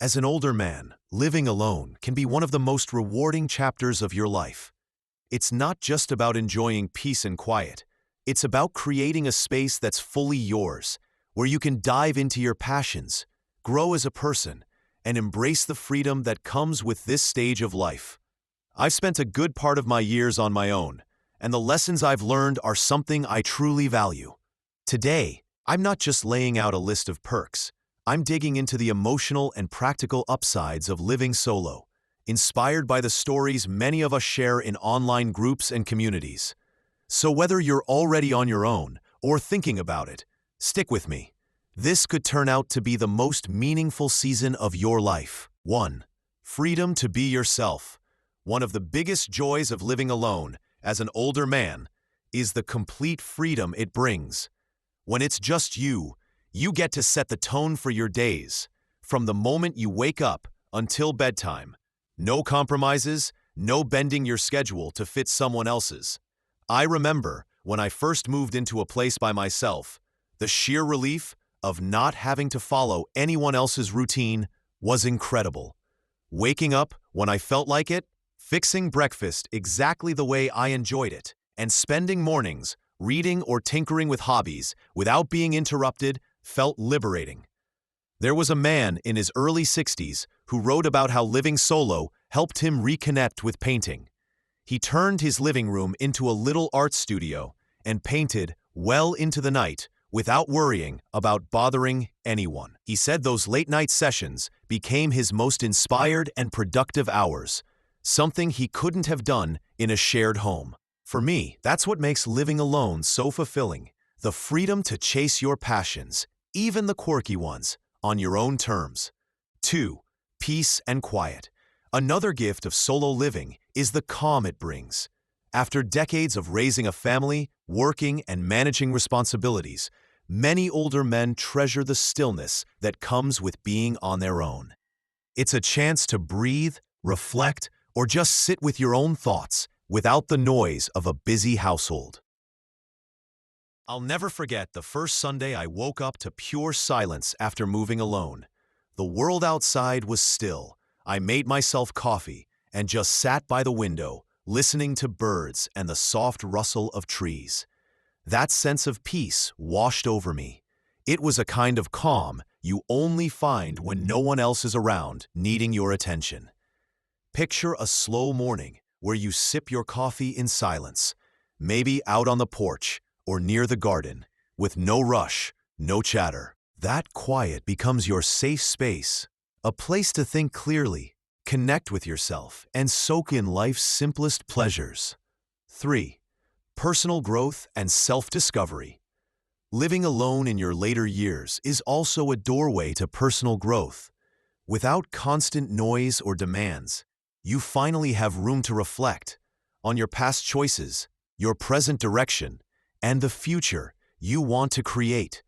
As an older man, living alone can be one of the most rewarding chapters of your life. It's not just about enjoying peace and quiet. It's about creating a space that's fully yours, where you can dive into your passions, grow as a person, and embrace the freedom that comes with this stage of life. I've spent a good part of my years on my own, and the lessons I've learned are something I truly value. Today, I'm not just laying out a list of perks. I'm digging into the emotional and practical upsides of living solo, inspired by the stories many of us share in online groups and communities. So whether you're already on your own or thinking about it, stick with me. This could turn out to be the most meaningful season of your life. 1. Freedom to be yourself. One of the biggest joys of living alone, as an older man, is the complete freedom it brings. When it's just you get to set the tone for your days, from the moment you wake up until bedtime. No compromises, no bending your schedule to fit someone else's. I remember when I first moved into a place by myself, the sheer relief of not having to follow anyone else's routine was incredible. Waking up when I felt like it, fixing breakfast exactly the way I enjoyed it, and spending mornings reading or tinkering with hobbies without being interrupted felt liberating. There was a man in his early 60s who wrote about how living solo helped him reconnect with painting. He turned his living room into a little art studio and painted well into the night without worrying about bothering anyone. He said those late-night sessions became his most inspired and productive hours, something he couldn't have done in a shared home. For me, that's what makes living alone so fulfilling, the freedom to chase your passions, even the quirky ones, on your own terms. 2. Peace and quiet. Another gift of solo living is the calm it brings. After decades of raising a family, working, and managing responsibilities, many older men treasure the stillness that comes with being on their own. It's a chance to breathe, reflect, or just sit with your own thoughts without the noise of a busy household. I'll never forget the first Sunday I woke up to pure silence after moving alone. The world outside was still. I made myself coffee and just sat by the window, listening to birds and the soft rustle of trees. That sense of peace washed over me. It was a kind of calm you only find when no one else is around needing your attention. Picture a slow morning where you sip your coffee in silence, maybe out on the porch or near the garden, with no rush, no chatter. That quiet becomes your safe space, a place to think clearly, connect with yourself, and soak in life's simplest pleasures. 3. Personal growth and self-discovery. Living alone in your later years is also a doorway to personal growth. Without constant noise or demands, you finally have room to reflect on your past choices, your present direction, and the future you want to create.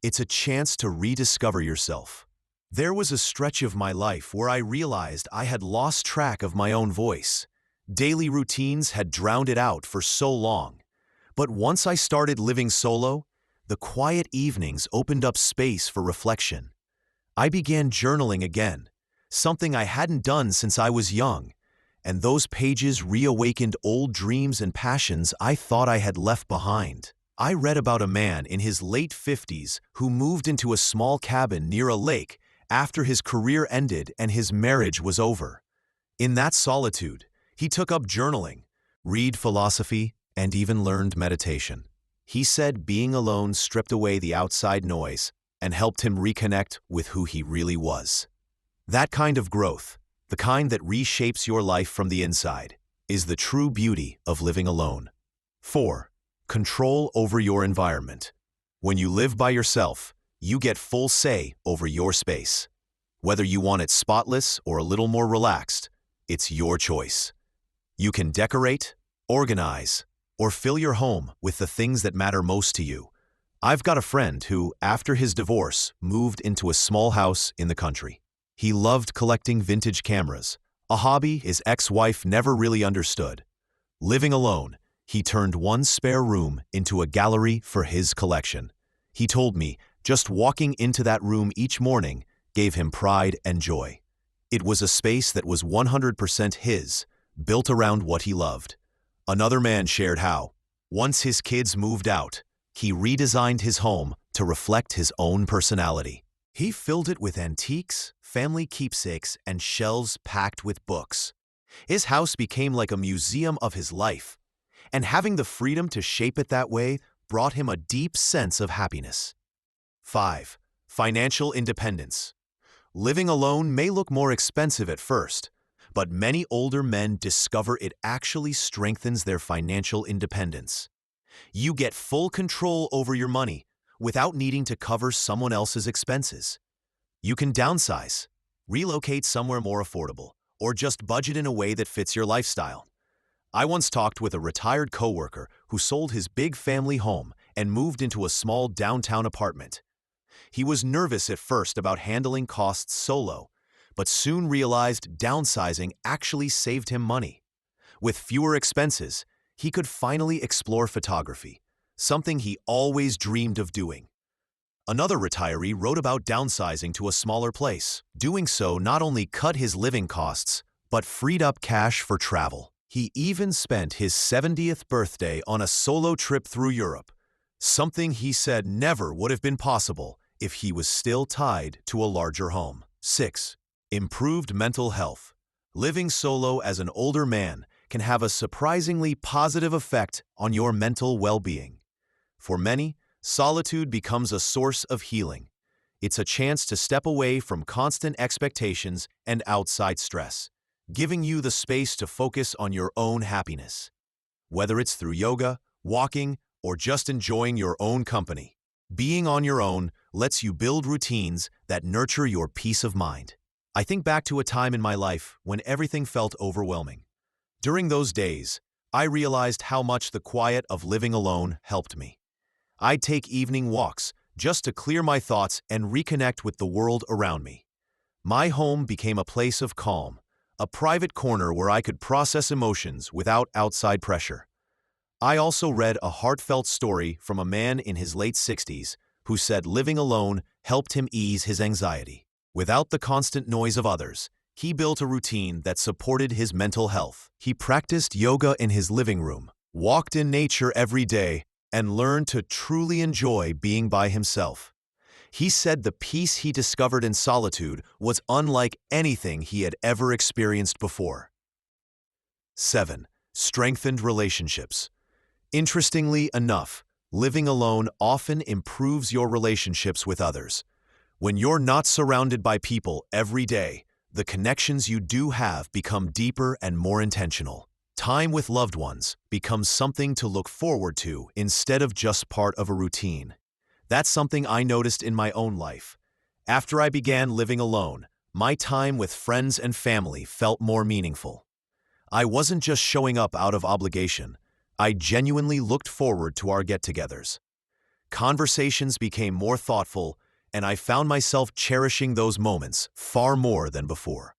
It's a chance to rediscover yourself. There was a stretch of my life where I realized I had lost track of my own voice. Daily routines had drowned it out for so long. But once I started living solo, the quiet evenings opened up space for reflection. I began journaling again, something I hadn't done since I was young, and those pages reawakened old dreams and passions I thought I had left behind. I read about a man in his late 50s who moved into a small cabin near a lake after his career ended and his marriage was over. In that solitude, he took up journaling, read philosophy, and even learned meditation. He said being alone stripped away the outside noise and helped him reconnect with who he really was. That kind of growth, the kind that reshapes your life from the inside, is the true beauty of living alone. 4. Control over your environment. When you live by yourself, you get full say over your space. Whether you want it spotless or a little more relaxed, it's your choice. You can decorate, organize, or fill your home with the things that matter most to you. I've got a friend who, after his divorce, moved into a small house in the country. He loved collecting vintage cameras, a hobby his ex-wife never really understood. Living alone, he turned one spare room into a gallery for his collection. He told me just walking into that room each morning gave him pride and joy. It was a space that was 100% his, built around what he loved. Another man shared how, once his kids moved out, he redesigned his home to reflect his own personality. He filled it with antiques, family keepsakes, and shelves packed with books. His house became like a museum of his life, and having the freedom to shape it that way brought him a deep sense of happiness. 5. Financial independence. Living alone may look more expensive at first, but many older men discover it actually strengthens their financial independence. You get full control over your money without needing to cover someone else's expenses. You can downsize, relocate somewhere more affordable, or just budget in a way that fits your lifestyle. I once talked with a retired coworker who sold his big family home and moved into a small downtown apartment. He was nervous at first about handling costs solo, but soon realized downsizing actually saved him money. With fewer expenses, he could finally explore photography, something he always dreamed of doing. Another retiree wrote about downsizing to a smaller place. Doing so not only cut his living costs, but freed up cash for travel. He even spent his 70th birthday on a solo trip through Europe, something he said never would have been possible if he was still tied to a larger home. 6. Improved mental health. Living solo as an older man can have a surprisingly positive effect on your mental well-being. For many, solitude becomes a source of healing. It's a chance to step away from constant expectations and outside stress, giving you the space to focus on your own happiness. Whether it's through yoga, walking, or just enjoying your own company, being on your own lets you build routines that nurture your peace of mind. I think back to a time in my life when everything felt overwhelming. During those days, I realized how much the quiet of living alone helped me. I'd take evening walks just to clear my thoughts and reconnect with the world around me. My home became a place of calm, a private corner where I could process emotions without outside pressure. I also read a heartfelt story from a man in his late 60s who said living alone helped him ease his anxiety. Without the constant noise of others, he built a routine that supported his mental health. He practiced yoga in his living room, walked in nature every day, and learned to truly enjoy being by himself. He said the peace he discovered in solitude was unlike anything he had ever experienced before. 7. Strengthened relationships. Interestingly enough, living alone often improves your relationships with others. When you're not surrounded by people every day, the connections you do have become deeper and more intentional. Time with loved ones becomes something to look forward to instead of just part of a routine. That's something I noticed in my own life. After I began living alone, my time with friends and family felt more meaningful. I wasn't just showing up out of obligation. I genuinely looked forward to our get-togethers. Conversations became more thoughtful, and I found myself cherishing those moments far more than before.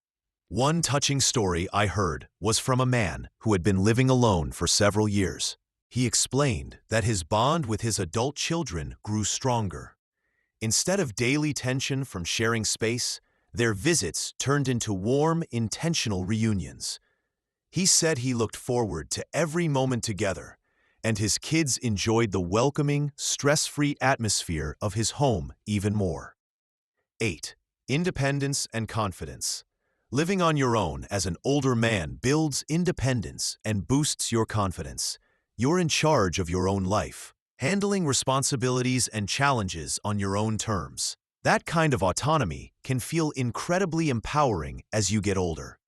One touching story I heard was from a man who had been living alone for several years. He explained that his bond with his adult children grew stronger. Instead of daily tension from sharing space, their visits turned into warm, intentional reunions. He said he looked forward to every moment together, and his kids enjoyed the welcoming, stress-free atmosphere of his home even more. 8. Independence and confidence. Living on your own as an older man builds independence and boosts your confidence. You're in charge of your own life, handling responsibilities and challenges on your own terms. That kind of autonomy can feel incredibly empowering as you get older.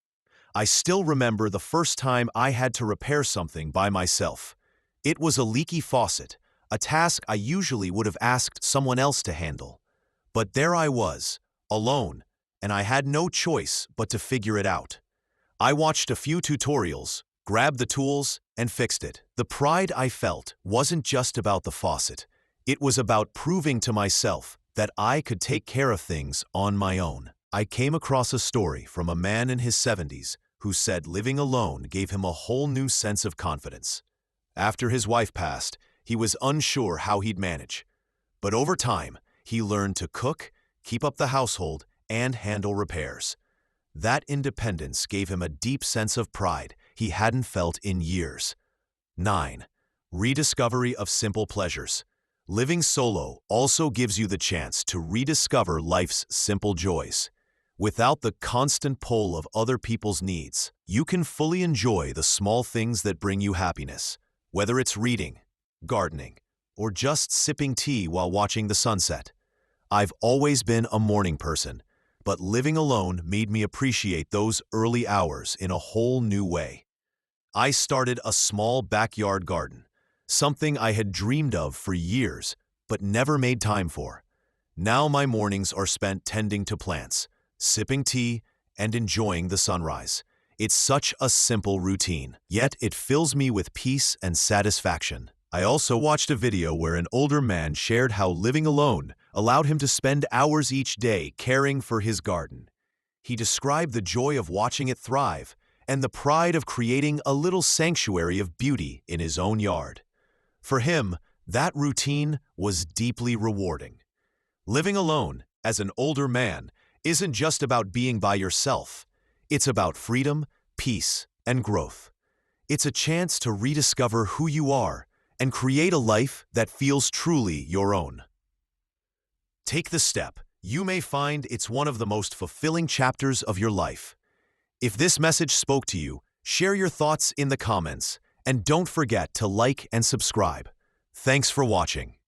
I still remember the first time I had to repair something by myself. It was a leaky faucet, a task I usually would have asked someone else to handle. But there I was, alone, and I had no choice but to figure it out. I watched a few tutorials, grabbed the tools, and fixed it. The pride I felt wasn't just about the faucet. It was about proving to myself that I could take care of things on my own. I came across a story from a man in his 70s who said living alone gave him a whole new sense of confidence. After his wife passed, he was unsure how he'd manage. But over time, he learned to cook, keep up the household, and handle repairs. That independence gave him a deep sense of pride he hadn't felt in years. 9. Rediscovery of simple pleasures. Living solo also gives you the chance to rediscover life's simple joys. Without the constant pull of other people's needs, you can fully enjoy the small things that bring you happiness, whether it's reading, gardening, or just sipping tea while watching the sunset. I've always been a morning person, but living alone made me appreciate those early hours in a whole new way. I started a small backyard garden, something I had dreamed of for years but never made time for. Now my mornings are spent tending to plants, sipping tea, and enjoying the sunrise. It's such a simple routine, yet it fills me with peace and satisfaction. I also watched a video where an older man shared how living alone allowed him to spend hours each day caring for his garden. He described the joy of watching it thrive and the pride of creating a little sanctuary of beauty in his own yard. For him, that routine was deeply rewarding. Living alone, as an older man, isn't just about being by yourself. It's about freedom, peace, and growth. It's a chance to rediscover who you are and create a life that feels truly your own. Take the step. You may find it's one of the most fulfilling chapters of your life. If this message spoke to you, share your thoughts in the comments, and don't forget to like and subscribe. Thanks for watching.